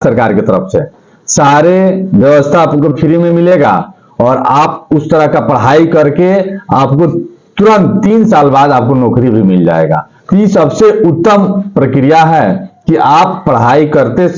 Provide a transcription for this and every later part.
सरकार की तरफ से सारे व्यवस्था आपको फ्री में मिलेगा और आप उस तरह का पढ़ाई करके आपको तुरंत 3 साल बाद आपको नौकरी भी मिल जाएगा। तो ये सबसे उत्तम प्रक्रिया है कि आप पढ़ाई करके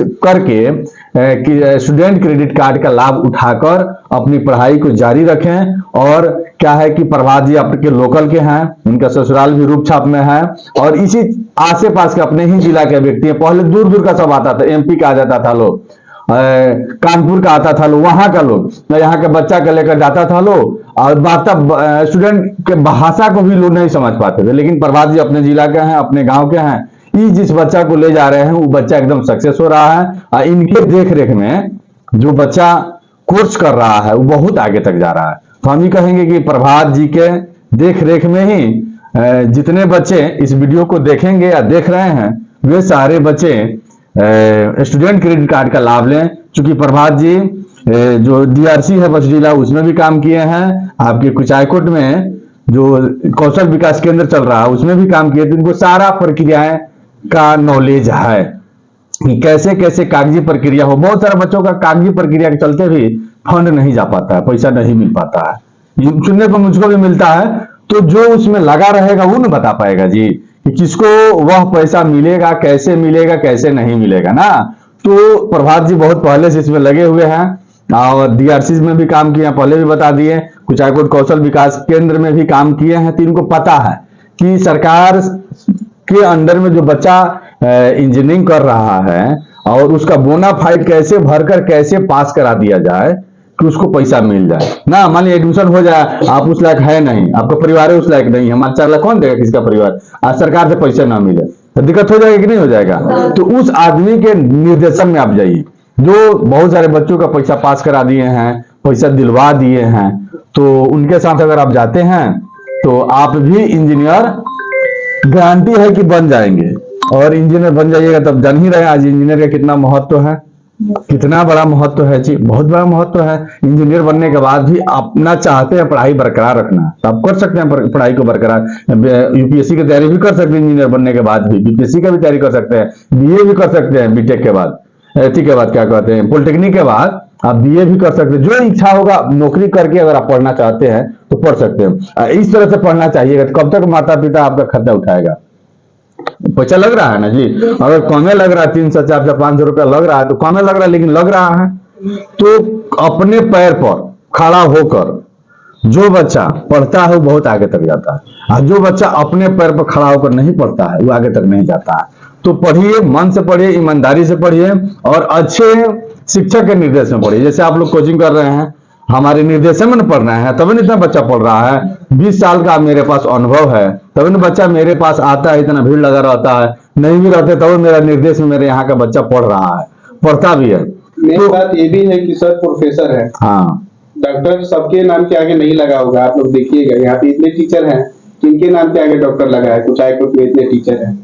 स्टूडेंट क्रेडिट कार्ड का लाभ उठाकर अपनी पढ़ाई को जारी रखें। और क्या है कि प्रभात जी आपके लोकल के हैं, उनका ससुराल भी रूपछाप में है और इसी आसे पास के अपने ही जिला के व्यक्ति हैं। पहले दूर दूर का सब आता था, एमपी का आ जाता था लोग, कानपुर का आता था लोग, वहां का लोग यहाँ के बच्चा का लेकर जाता था लोग और वार्ता स्टूडेंट के भाषा को भी लोग नहीं समझ पाते थे। लेकिन प्रभात जी अपने जिला के हैं, अपने गांव के हैं, ये जिस बच्चा को ले जा रहे हैं वो बच्चा एकदम सक्सेस हो रहा है और इनके देख रेख में जो बच्चा कोर्स कर रहा है वो बहुत आगे तक जा रहा है। तो हम ये कहेंगे कि प्रभात जी के देख रेख में ही जितने बच्चे इस वीडियो को देखेंगे या देख रहे हैं वे सारे बच्चे स्टूडेंट क्रेडिट कार्ड का लाभ लें। चूंकि प्रभात जी जो डीआरसी है बस जिला उसमें भी काम किए हैं, आपके कुचायकोट में जो कौशल विकास केंद्र चल रहा है उसमें भी काम किए, तो इनको सारा प्रक्रियाएं का नॉलेज है कि कैसे कैसे कागजी प्रक्रिया हो। बहुत सारे बच्चों का कागजी प्रक्रिया के चलते भी फंड नहीं जा पाता है, पैसा नहीं मिल पाता है, सुनने को मुझको भी मिलता है। तो जो उसमें लगा रहेगा वो नहीं बता पाएगा जी कि किसको वह पैसा मिलेगा, कैसे नहीं मिलेगा ना। तो प्रभात जी बहुत पहले से इसमें लगे हुए हैं और डीआरसी में भी काम किए हैं, पहले भी बता दिए, कुचायकोट कौशल विकास केंद्र में भी काम किए हैं। तो इनको पता है कि सरकार के अंडर में जो बच्चा इंजीनियरिंग कर रहा है और उसका बोनाफाइड कैसे भरकर कैसे पास करा दिया जाए कि उसको पैसा मिल जाए ना। मान लीजिए एडमिशन हो जाए, आप उस लायक है नहीं, आपका परिवार उस लायक नहीं है, हमारे 4 लाख कौन देगा किसका परिवार, आज सरकार से पैसा ना मिले तो दिक्कत हो जाएगी कि नहीं हो जाएगा। तो उस आदमी के निर्देशन में आप जाइए जो बहुत सारे बच्चों का पैसा पास करा दिए हैं, पैसा दिलवा दिए हैं, तो उनके साथ अगर आप जाते हैं तो आप भी इंजीनियर गारंटी है कि बन जाएंगे। और इंजीनियर बन जाइएगा तब जान ही रहे आज इंजीनियर का कितना महत्व है, कितना बड़ा महत्व है जी, बहुत बड़ा महत्व है। इंजीनियर बनने के बाद भी अपना चाहते हैं पढ़ाई बरकरार रखना तो आप कर सकते हैं पढ़ाई को बरकरार। यूपीएससी की तैयारी भी कर सकते हैं इंजीनियर बनने के बाद भी, बीपीएससी का भी तैयारी कर सकते हैं, बीए भी कर सकते हैं, बीटेक के बाद, एथी के बाद क्या कहते हैं पॉलिटेक्निक के बाद आप बीए भी कर सकते हैं। जो इच्छा होगा नौकरी करके अगर आप पढ़ना चाहते हैं तो पढ़ सकते हैं। इस तरह से पढ़ना चाहिए। कब तक माता पिता आपका खर्चा उठाएगा, पैसा लग रहा है ना जी, अगर कमे लग रहा है 300 400 500 रुपया लग रहा है तो कमे लग रहा है लेकिन लग रहा है। तो अपने पैर पर खड़ा होकर जो बच्चा पढ़ता है वो बहुत आगे तक जाता है और जो बच्चा अपने पैर पर खड़ा होकर नहीं पढ़ता है वो आगे तक नहीं जाता है। तो पढ़िए, मन से पढ़िए, ईमानदारी से पढ़िए और अच्छे शिक्षक के निर्देश में पढ़िए। जैसे आप लोग कोचिंग कर रहे हैं, हमारे निर्देशन में पढ़ना है तभी इतना बच्चा पढ़ रहा है। 20 साल का मेरे पास अनुभव है तभी न बच्चा मेरे पास आता है, इतना भीड़ लगा रहता है, नहीं भी रहते तब मेरा निर्देश में मेरे यहाँ का बच्चा पढ़ रहा है, पढ़ता भी है। तो बात ये भी है कि सर प्रोफेसर है, हाँ डॉक्टर सबके नाम के आगे नहीं लगा होगा। आप लोग देखिएगा यहाँ पे इतने टीचर हैं, किनके नाम के आगे डॉक्टर लगा है, कुचायकोट में इतने टीचर हैं।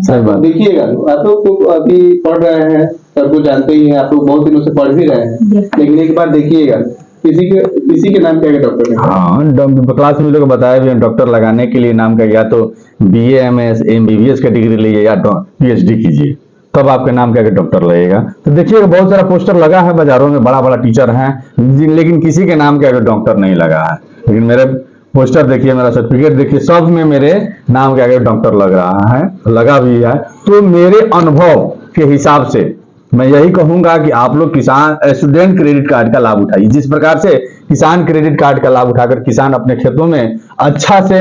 सही बात। देखिएगा आप लोग तो अभी पढ़ रहे हैं, सबको जानते ही हैं, आप लोग बहुत दिनों से पढ़ भी रहे हैं, लेकिन एक बार देखिएगा किसी के नाम के आगे डॉक्टर है। हाँ, क्लास में लोग बताया भी डॉक्टर लगाने के लिए नाम का या तो बीए एमएस एमबीबीएस का डिग्री लीजिए या पीएचडी कीजिए तब आपके नाम के आगे डॉक्टर लगेगा। तो देखिएगा बहुत सारा पोस्टर लगा है बाजारों में, बड़ा बड़ा टीचर हैं लेकिन किसी के नाम के आगे डॉक्टर नहीं लगा है। लेकिन मेरे पोस्टर देखिए, मेरा सर्टिफिकेट देखिए, सब में मेरे नाम के आगे डॉक्टर लग रहा है, लगा भी है। तो मेरे अनुभव के हिसाब से मैं यही कहूंगा कि आप लोग किसान स्टूडेंट क्रेडिट कार्ड का लाभ उठाइए। जिस प्रकार से किसान क्रेडिट कार्ड का लाभ उठाकर किसान अपने खेतों में अच्छा से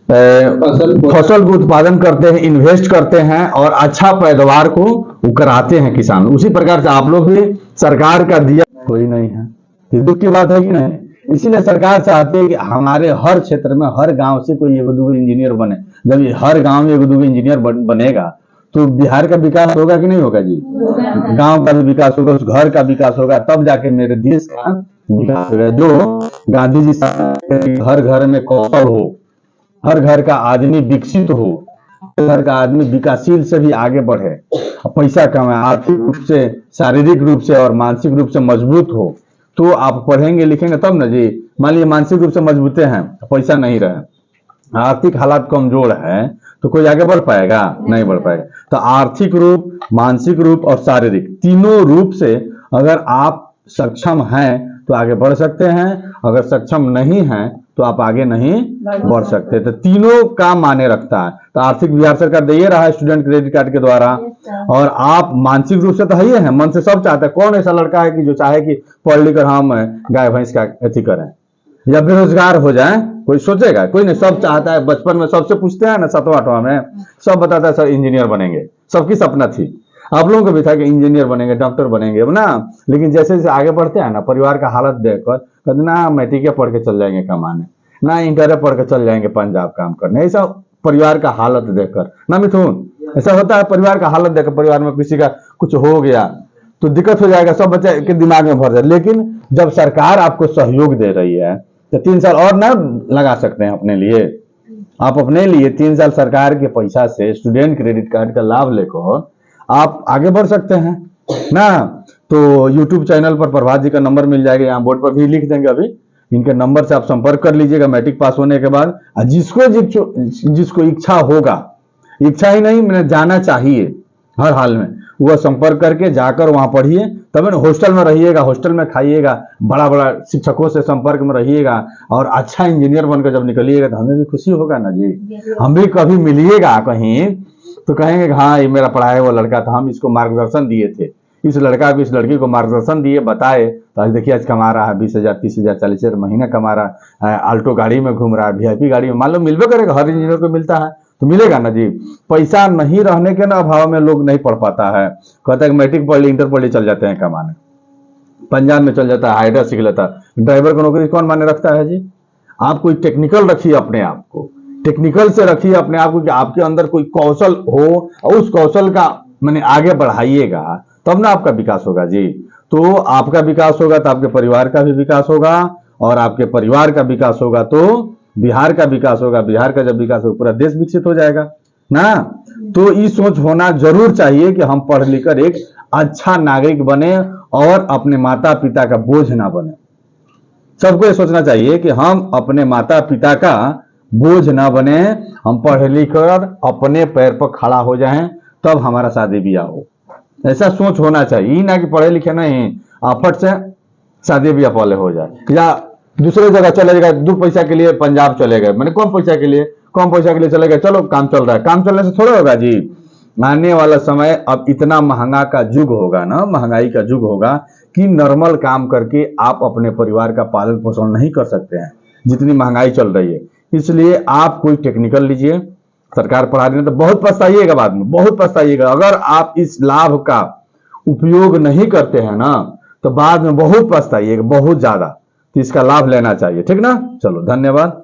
फसल को उत्पादन करते हैं, इन्वेस्ट करते हैं और अच्छा पैदावार को कराते हैं किसान, उसी प्रकार से आप लोग भी सरकार का दिया कोई नहीं है। ये दुख की बात है कि नहीं। इसीलिए सरकार चाहती है कि हमारे हर क्षेत्र में हर गांव से कोई 1-2 इंजीनियर बने। जब हर गांव में 1-2 इंजीनियर बनेगा तो बिहार का विकास होगा कि नहीं होगा जी, गांव का भी विकास होगा, उस घर का विकास होगा, तब जाके मेरे देश का विकास होगा। जो गांधी जी हर घर में कौशल हो, हर घर का आदमी विकसित हो, घर का आदमी विकासशील से भी आगे बढ़े, पैसा कमाए, आर्थिक रूप से, शारीरिक रूप से और मानसिक रूप से मजबूत हो, तो आप पढ़ेंगे लिखेंगे तब ना जी। मान लीजिए मानसिक रूप से मजबूत हैं, पैसा नहीं रहे, आर्थिक हालात कमजोर है, तो कोई आगे बढ़ पाएगा? नहीं बढ़ पाएगा। तो आर्थिक रूप, मानसिक रूप और शारीरिक तीनों रूप से अगर आप सक्षम हैं तो आगे बढ़ सकते हैं, अगर सक्षम नहीं हैं तो आप आगे नहीं बढ़ सकते। तो तीनों का माने रखता है। तो आर्थिक बिहार सरकार दे रहा है स्टूडेंट क्रेडिट कार्ड के द्वारा, और आप मानसिक रूप से तो है ही है, मन से सब चाहता है। कौन ऐसा लड़का है कि जो चाहे कि पढ़ लिख कर हम गाय भैंस का अथी करें या बेरोजगार हो जाए? कोई सोचेगा? कोई नहीं। सब चाहता है। बचपन में सबसे पूछते हैं ना, 7वां 8वां में सब बताता है सर इंजीनियर बनेंगे, सबकी सपना थी। आप लोगों को भी था कि इंजीनियर बनेंगे, डॉक्टर बनेंगे ना। लेकिन जैसे जैसे आगे बढ़ते हैं ना, परिवार का हालत देखकर कहते ना मैट्रिक पढ़ के चल जाएंगे कमाने, ना इंटर पढ़ के चल जाएंगे पंजाब काम करने। ऐसा परिवार का हालत देखकर ना मिथुन, ऐसा होता है। परिवार का हालत देखकर, परिवार में किसी का कुछ हो गया तो दिक्कत हो जाएगा, सब बच्चे के दिमाग में भर जाए। लेकिन जब सरकार आपको सहयोग दे रही है तो 3 साल और ना लगा सकते हैं अपने लिए। आप अपने लिए 3 साल सरकार के पैसा से स्टूडेंट क्रेडिट कार्ड का लाभ लेकर आप आगे बढ़ सकते हैं ना। तो YouTube चैनल पर प्रभात जी का नंबर मिल जाएगा, यहाँ बोर्ड पर भी लिख देंगे अभी। इनके नंबर से आप संपर्क कर लीजिएगा मैट्रिक पास होने के बाद। जिसको इच्छा होगा, इच्छा ही नहीं मैंने जाना चाहिए हर हाल में, वह संपर्क करके जाकर वहां पढ़िए। तब ना हॉस्टल में रहिएगा, हॉस्टल में खाइएगा, बड़ा बड़ा शिक्षकों से संपर्क में रहिएगा, और अच्छा इंजीनियर बनकर जब निकलिएगा तो हमें भी खुशी होगा ना जी। हम भी कभी मिलिएगा कहीं तो कहेंगे हाँ ये मेरा पढ़ाया हुआ लड़का था, हम इसको मार्गदर्शन दिए थे, इस लड़का को इस लड़की को मार्गदर्शन दिए, बताए, तो आज देखिए आज कमा रहा है 20,000 30,000 40,000 महीना कमा रहा है, आल्टो गाड़ी में घूम रहा है, VIP गाड़ी में। मान लो मिलबे करेगा, हर इंजीनियर को मिलता है तो मिलेगा ना जी। पैसा नहीं रहने के ना अभाव में लोग नहीं पढ़ पाता है। कहता है मैट्रिक पढ़ ली, इंटर पढ़ ली, चल जाते हैं कमाने, पंजाब में चल जाता है, हाइड्रा सीख लेता है। ड्राइवर को नौकरी कौन माने रखता है जी? आप कोई टेक्निकल रखिए अपने आप को, टेक्निकल से रखिए अपने आप को कि आपके अंदर कोई कौशल हो, और उस कौशल का मैंने आगे बढ़ाइएगा, तब ना आपका विकास होगा जी। तो आपका विकास होगा तो आपके परिवार का भी विकास होगा, और आपके परिवार का विकास होगा तो बिहार का विकास होगा, बिहार का जब विकास होगा पूरा देश विकसित हो जाएगा ना। तो ये सोच होना जरूर चाहिए कि हम पढ़ लिख कर एक अच्छा नागरिक बने और अपने माता पिता का बोझ ना बने। सबको ये सोचना चाहिए कि हम अपने माता पिता का बोझ ना बने, हम पढ़ लिख कर अपने पैर पर खड़ा हो जाएं, तब हमारा शादी ब्याह हो। ऐसा सोच होना चाहिए, ना कि पढ़े लिखे नहीं आफट से शादी ब्याह पहले हो जाए, या दूसरे जगह चले गए 2 पैसा के लिए पंजाब चले गए, मैंने कम पैसा के लिए चले गए, चलो काम चल रहा है, काम चलने से थोड़ा होगा जी। आने वाला समय अब इतना महंगा का युग होगा ना, महंगाई का युग होगा कि नॉर्मल काम करके आप अपने परिवार का पालन पोषण नहीं कर सकते हैं, जितनी महंगाई चल रही है। इसलिए आप कोई टेक्निकल लीजिए, सरकार पढ़ा रही है तो बहुत पछताइएगा, बाद में बहुत पछताइएगा। अगर आप इस लाभ का उपयोग नहीं करते हैं ना तो बाद में बहुत पछताइएगा, बहुत ज्यादा। तो इसका लाभ लेना चाहिए, ठीक ना। चलो धन्यवाद।